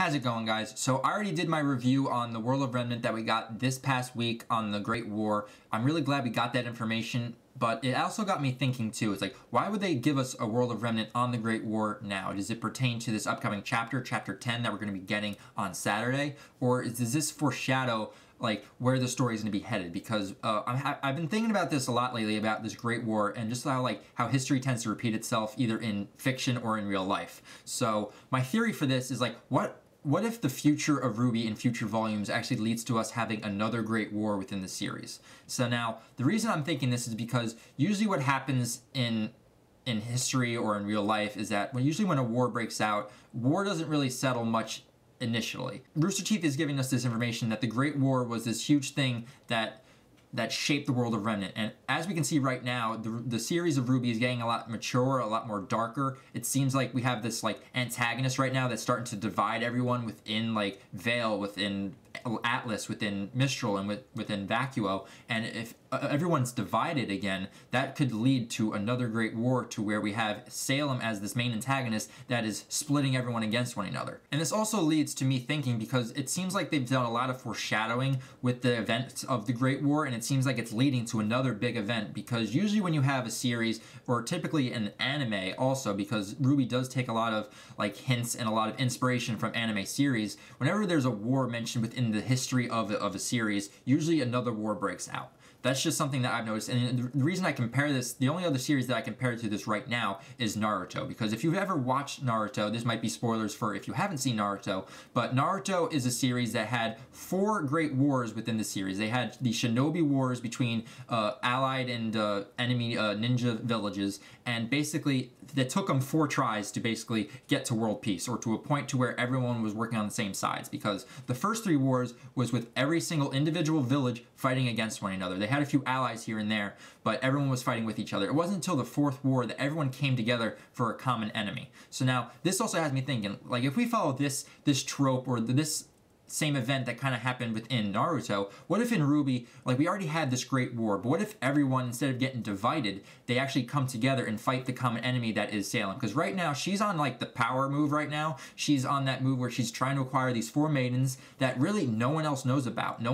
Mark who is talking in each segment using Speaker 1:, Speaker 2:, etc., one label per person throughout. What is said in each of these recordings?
Speaker 1: How's it going, guys? So I already did my review on the World of Remnant that we got this past week on the Great War. I'm really glad we got that information, but it also got me thinking too. It's like, why would they give us a World of Remnant on the Great War now? Does it pertain to this upcoming chapter, chapter 10, that we're going to be getting on Saturday? Or does this foreshadow like where the story is going to be headed? Because I've been thinking about this a lot lately, about this Great War and just how history tends to repeat itself either in fiction or in real life. So my theory for this is like, what if the future of RWBY in future volumes actually leads to us having another Great War within the series? So now, the reason I'm thinking this is because usually what happens in history or in real life is that usually when a war breaks out, war doesn't really settle much initially. Rooster Teeth is giving us this information that the Great War was this huge thing that shaped the World of Remnant. And as we can see right now, the series of RWBY is getting a lot mature, a lot more darker. It seems like we have this like antagonist right now that's starting to divide everyone within like Veil, within Atlas, within Mistral, and within Vacuo. And if everyone's divided again, that could lead to another Great War, to where we have Salem as this main antagonist that is splitting everyone against one another. And this also leads to me thinking, because it seems like they've done a lot of foreshadowing with the events of the Great War, and it seems like it's leading to another big event, because usually when you have a series, or typically an anime also, because RWBY does take a lot of like hints and a lot of inspiration from anime series, whenever there's a war mentioned within the history of a series, usually another war breaks out. That's just something that I've noticed. And the reason I compare this, the only other series that I compare to this right now is Naruto. Because if you've ever watched Naruto, this might be spoilers for if you haven't seen Naruto, but Naruto is a series that had 4 great wars within the series. They had the Shinobi Wars between allied and enemy ninja villages, and basically that took them 4 tries to basically get to world peace, or to a point to where everyone was working on the same sides. Because the first 3 wars was with every single individual village fighting against one another. They had a few allies here and there, but everyone was fighting with each other. It wasn't until the 4th war that everyone came together for a common enemy. So now this also has me thinking, like, if we follow this trope, or this same event that kind of happened within Naruto, what if in RWBY, like, we already had this great war, but what if everyone, instead of getting divided, they actually come together and fight the common enemy that is Salem? Because right now, she's on like the power move right now. She's on that move where she's trying to acquire these 4 maidens that really no one else knows about.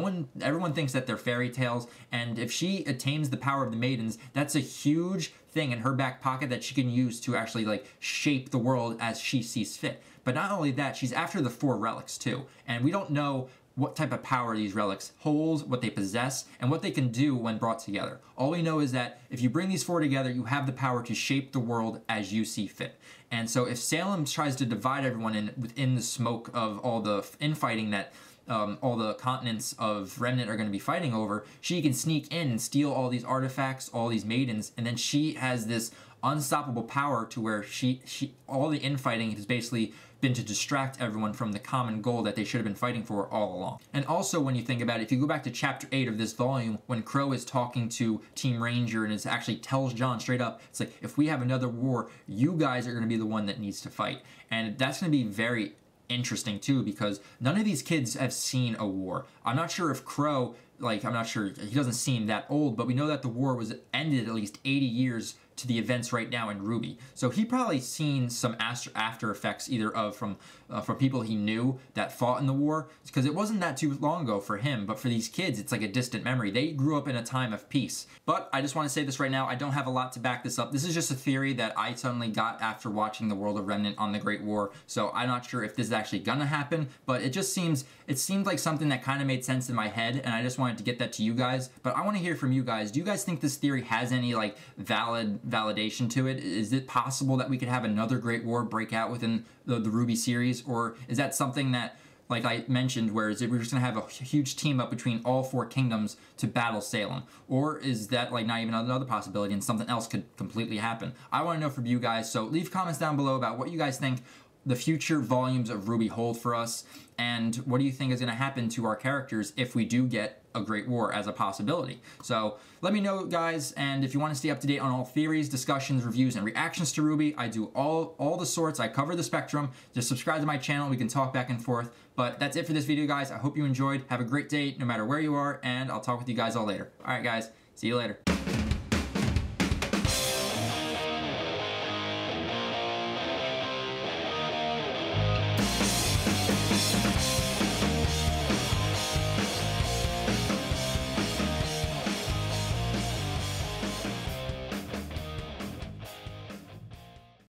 Speaker 1: Everyone thinks that they're fairy tales, and if she attains the power of the maidens, that's a huge thing in her back pocket that she can use to actually like shape the world as she sees fit. But not only that, she's after the 4 relics too, and we don't know what type of power these relics hold, what they possess, and what they can do when brought together. All we know is that if you bring these 4 together, you have the power to shape the world as you see fit. And so if Salem tries to divide everyone within the smoke of all the infighting that all the continents of Remnant are going to be fighting over, she can sneak in and steal all these artifacts, all these maidens, and then she has this unstoppable power to where all the infighting has basically been to distract everyone from the common goal that they should have been fighting for all along. And also, when you think about it, if you go back to chapter 8 of this volume, when Crow is talking to Team Ranger and actually tells John straight up, it's like, if we have another war, you guys are going to be the one that needs to fight. And that's going to be very interesting too, because none of these kids have seen a war. I'm not sure if Crow, like, I'm not sure, he doesn't seem that old, but we know that the war was ended at least 80 years to the events right now in RWBY. So he probably seen some after effects either from people he knew that fought in the war, because it wasn't that too long ago for him, but for these kids it's like a distant memory. They grew up in a time of peace. But I just want to say this right now, I don't have a lot to back this up. This is just a theory that I suddenly got after watching the World of Remnant on the Great War, so I'm not sure if this is actually gonna happen, but it seemed like something that kind of made sense in my head, and I just wanted to get that to you guys. But I want to hear from you guys. Do you guys think this theory has any like validation to it? Is it possible that we could have another Great War break out within the RWBY series? Or is that something that, like I mentioned, where is it we're just going to have a huge team up between all 4 kingdoms to battle Salem? Or is that like not even another possibility and something else could completely happen? I want to know from you guys, so leave comments down below about what you guys think the future volumes of RWBY hold for us, and what do you think is going to happen to our characters if we do get a Great War as a possibility. So let me know, guys, and if you want to stay up to date on all theories, discussions, reviews, and reactions to RWBY, I do all the sorts. I cover the spectrum. Just subscribe to my channel. We can talk back and forth. But that's it for this video, guys. I hope you enjoyed. Have a great day no matter where you are, and I'll talk with you guys all later. All right, guys. See you later.